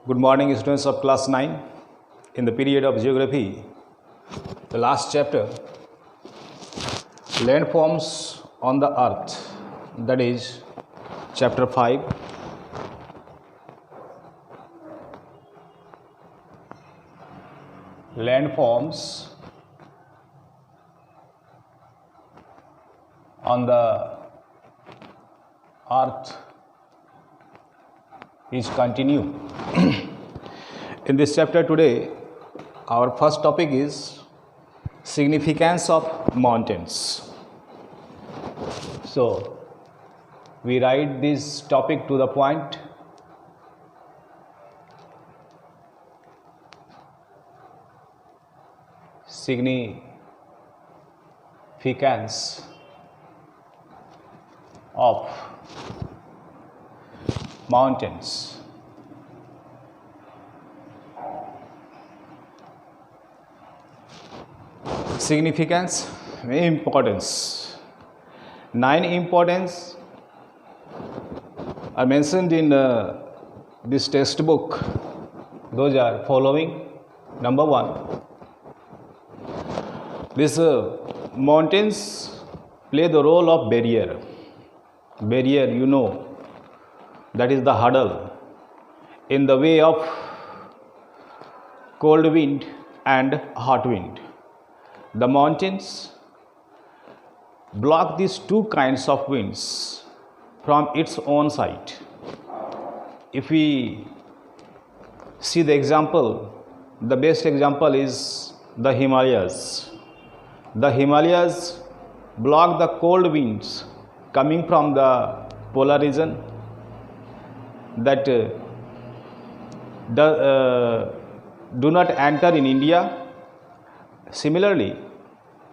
Good morning, students of class 9. In the period of geography, the last chapter, landforms on the earth, that is chapter 5. Landforms on the earth is continue. In this chapter today, our first topic is significance of mountains. So, we write this topic to the point. Significance of mountains. Significance, importance. 9 importance are mentioned in this textbook. Those are following. Number 1, these mountains play the role of barrier. Barrier, you know, that is the hurdle in the way of cold wind and hot wind. The mountains block these two kinds of winds from its own side. If we see the example, the best example is the Himalayas. The Himalayas block the cold winds coming from the polar region that do not enter in India. Similarly,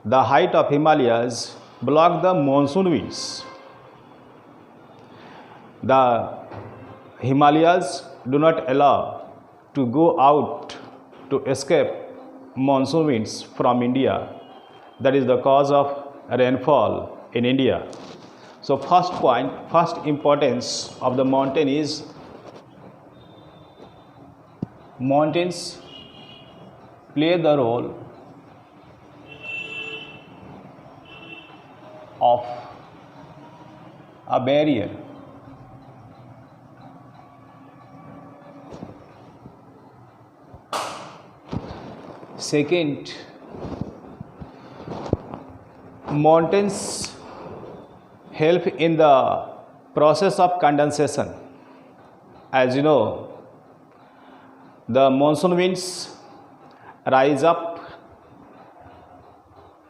the height of Himalayas block the monsoon winds. The Himalayas do not allow to go out to escape monsoon winds from India. That is the cause of rainfall in India. So first point, first importance of the mountain is mountains play the role of a barrier. Second, mountains help in the process of condensation. As you know, the monsoon winds rise up,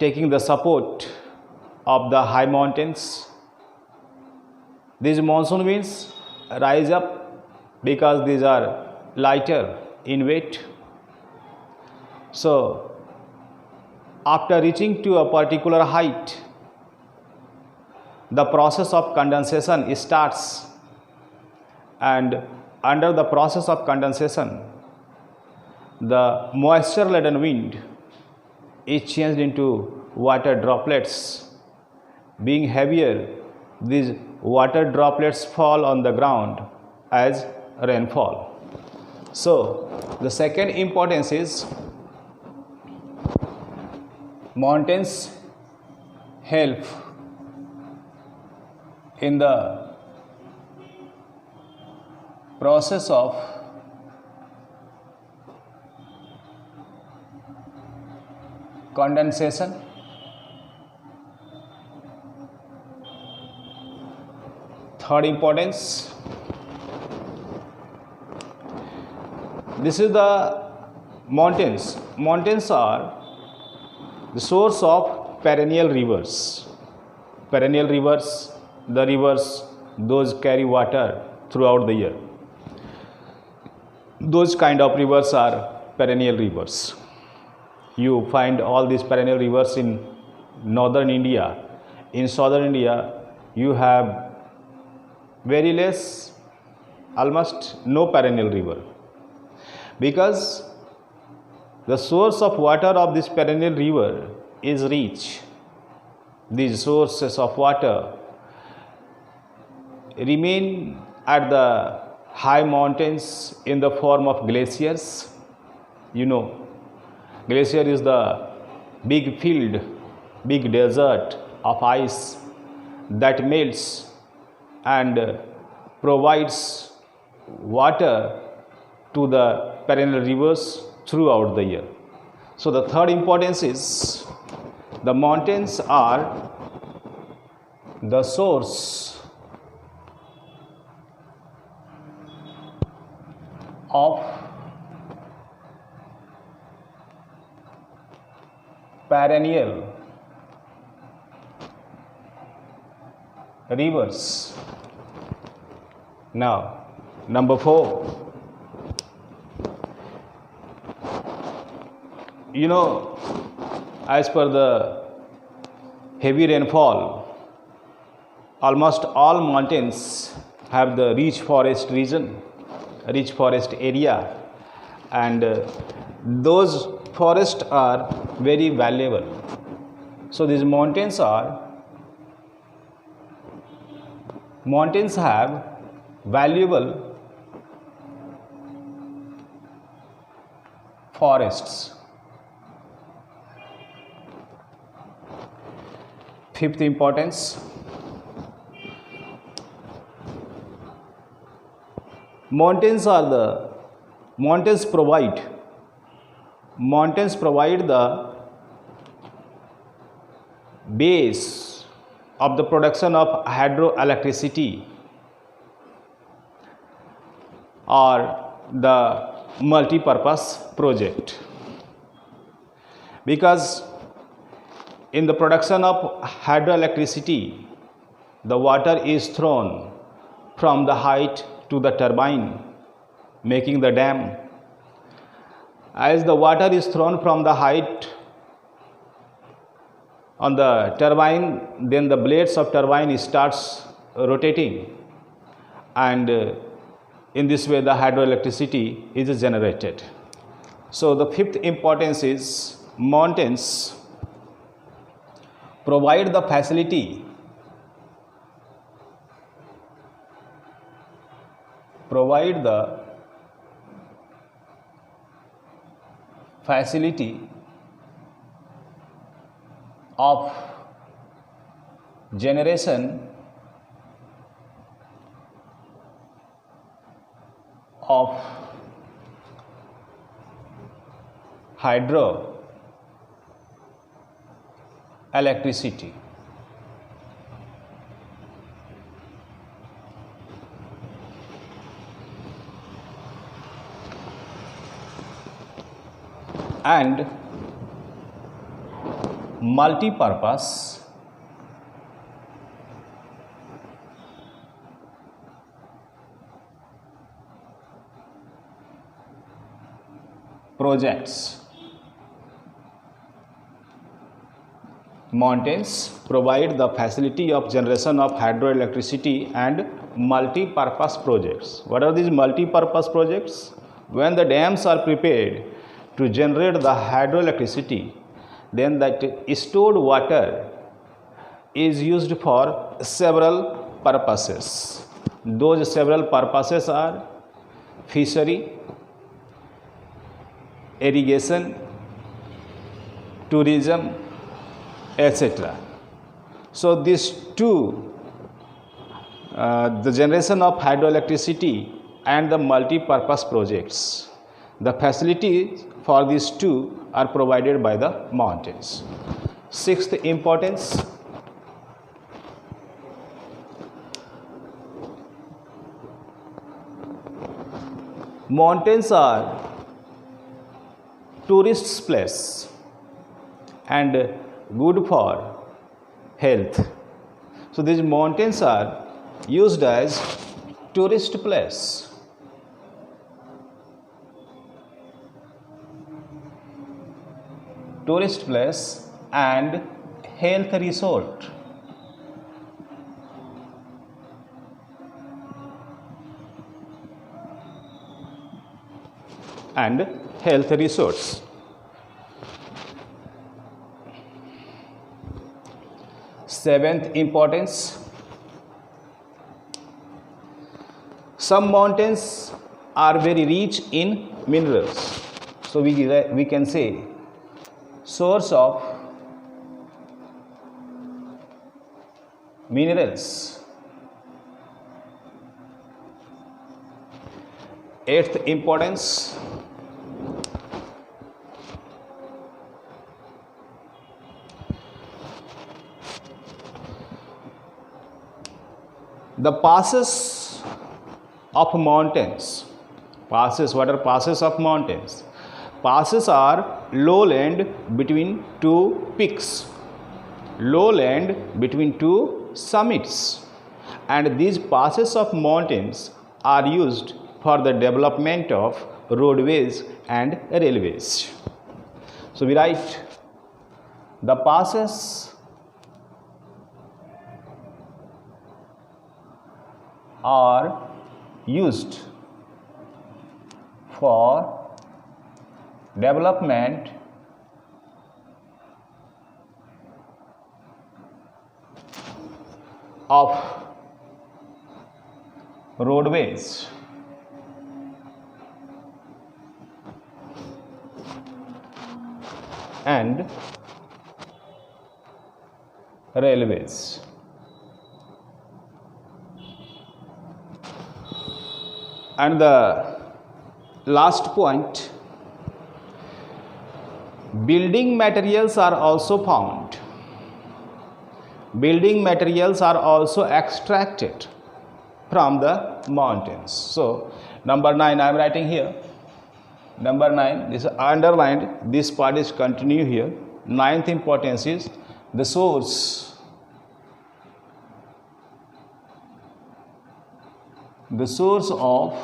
taking the support of the high mountains. These monsoon winds rise up because these are lighter in weight. So, after reaching to a particular height, the process of condensation starts, and under the process of condensation, the moisture laden wind is changed into water droplets. Being heavier, these water droplets fall on the ground as rainfall. So, the second importance is mountains help in the process of condensation. Third importance, this is the mountains. Mountains are the source of perennial rivers. Perennial rivers, the rivers, those carry water throughout the year. Those kind of rivers are perennial rivers. You find all these perennial rivers in northern India. In southern India, you have very less, almost no perennial river, because the source of water of this perennial river is rich. These sources of water remain at the high mountains in the form of glaciers. You know, glacier is the big field, big desert of ice that melts and provides water to the perennial rivers throughout the year. So the third importance is the mountains are the source of perennial rivers. Now, number 4. You know, as per the heavy rainfall, almost all mountains have the rich forest region, rich forest area, and those forests are very valuable. So these mountains have valuable forests. Fifth importance, mountains provide the base of the production of hydroelectricity or the multi-purpose project, because in the production of hydroelectricity, the water is thrown from the height to the turbine, making the dam. As the water is thrown from the height on the turbine, then the blades of turbine starts rotating, and in this way the hydroelectricity is generated. So the fifth importance is mountains provide the facility of generation of hydroelectricity. And multi-purpose projects. Mountains provide the facility of generation of hydroelectricity and multi-purpose projects. What are these multi-purpose projects? When the dams are prepared to generate the hydroelectricity, then that stored water is used for several purposes. Those several purposes are fishery, irrigation, tourism, etc. So these two, the generation of hydroelectricity and the multi-purpose projects, the facilities for these two are provided by the mountains. Sixth importance, mountains are tourists' place and good for health. So these mountains are used as tourist place. Tourist place and health resort. And health resorts. Seventh importance, Some mountains are very rich in minerals. So we can say source of minerals. Eighth importance, the passes of mountains. Passes, what are passes of mountains? Passes are lowland between two peaks, lowland between two summits, and these passes of mountains are used for the development of roadways and railways. So we write the passes are used for development of roadways and railways. And the last point, building materials are also found. Building materials are also extracted from the mountains. So number 9 I am writing here. Number 9, this is underlined, this part is continue here. Ninth importance is the source. The source of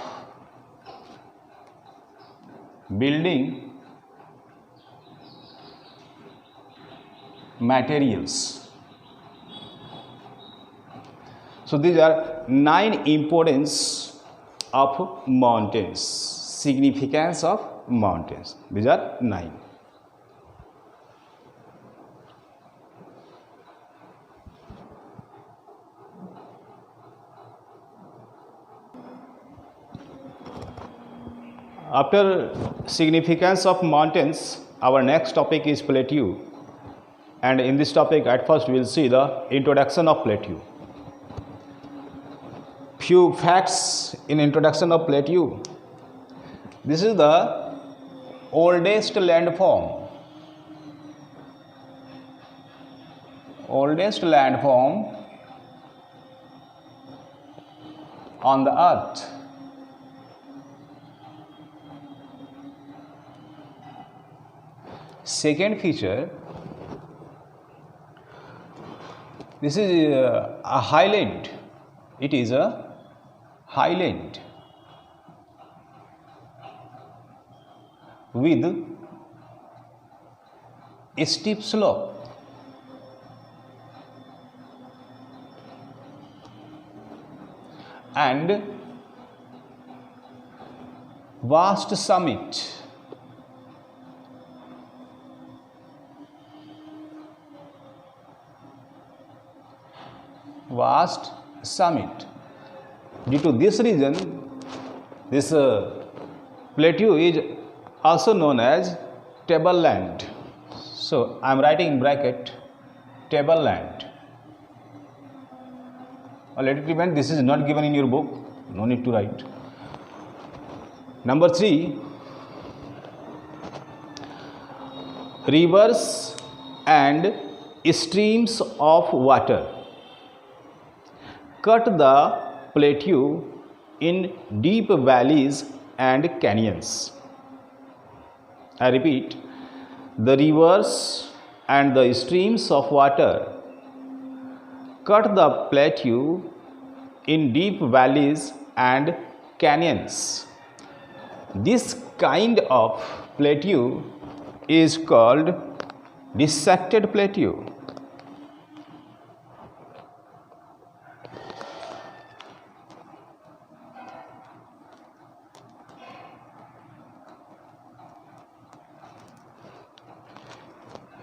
building materials. So these are 9 importance of mountains, significance of mountains. These are 9. After significance of mountains, our next topic is plateau. And in this topic, at first we will see the introduction of plateau. Few facts in introduction of plateau. This is the oldest landform. Oldest landform on the earth. Second feature, this is a highland. It is a highland with a steep slope. And vast summit. Vast summit. Due to this reason, this plateau is also known as tableland. So I am writing in bracket tableland. Let it remain. This is not given in your book. No need to write. Number 3, rivers and streams of water cut the plateau in deep valleys and canyons. I repeat, the rivers and the streams of water cut the plateau in deep valleys and canyons. This kind of plateau is called dissected plateau.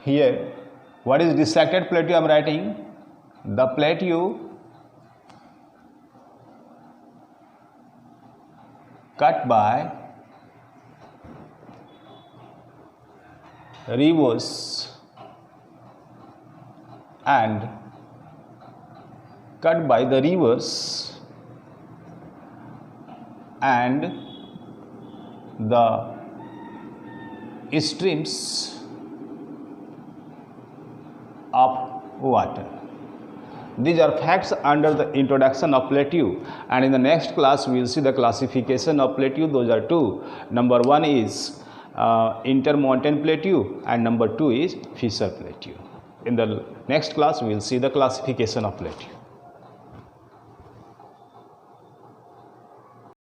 Here, what is dissected plateau? I am writing the plateau cut by rivers and cut by the rivers and the streams of water. These are facts under the introduction of plateau, and in the next class we will see the classification of plateau. Those are two. Number one is intermountain plateau and number two is fissure plateau. In the next class we will see the classification of plateau.